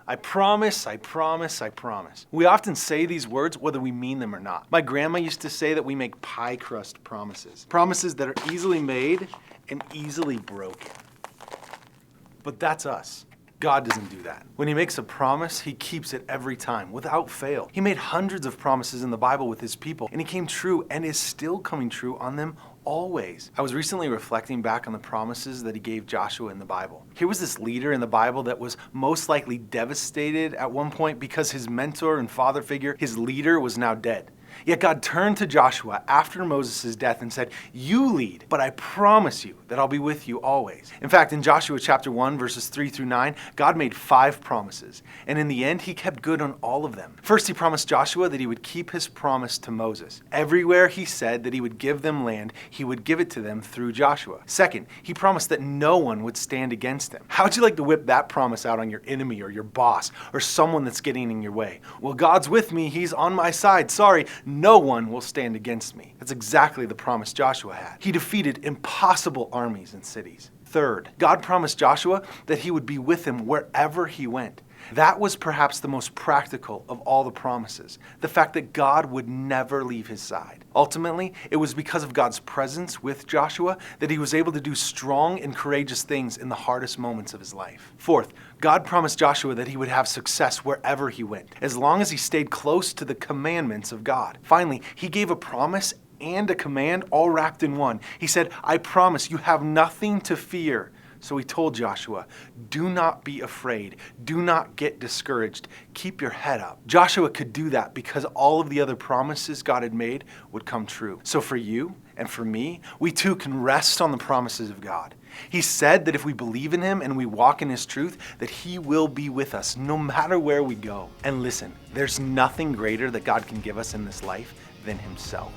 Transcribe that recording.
I promise, I promise, I promise. We often say these words whether we mean them or not. My grandma used to say that we make pie crust promises. Promises that are easily made and easily broken. But that's us. God doesn't do that. When he makes a promise, he keeps it every time, without fail. He made hundreds of promises in the Bible with his people, and he came true and is still coming true on them always. I was recently reflecting back on the promises that he gave Joshua in the Bible. Here was this leader in the Bible that was most likely devastated at one point because his mentor and father figure, his leader, was now dead. Yet God turned to Joshua after Moses' death and said, "You lead, but I promise you that I'll be with you always." In fact, in Joshua chapter 1, verses 3 through 9, God made 5 promises, and in the end, he kept good on all of them. First, he promised Joshua that he would keep his promise to Moses. Everywhere he said that he would give them land, he would give it to them through Joshua. Second, he promised that no one would stand against him. How'd you like to whip that promise out on your enemy or your boss or someone that's getting in your way? Well, God's with me. He's on my side. Sorry, no one will stand against me. That's exactly the promise Joshua had. He defeated impossible armies and cities. Third, God promised Joshua that he would be with him wherever he went. That was perhaps the most practical of all the promises, the fact that God would never leave his side. Ultimately, it was because of God's presence with Joshua that he was able to do strong and courageous things in the hardest moments of his life. Fourth, God promised Joshua that he would have success wherever he went, as long as he stayed close to the commandments of God. Finally, he gave a promise and a command all wrapped in one. He said, "I promise you have nothing to fear." So he told Joshua, "Do not be afraid. Do not get discouraged. Keep your head up." Joshua could do that because all of the other promises God had made would come true. So for you and for me, we too can rest on the promises of God. He said that if we believe in him and we walk in his truth, that he will be with us no matter where we go. And listen, there's nothing greater that God can give us in this life than himself.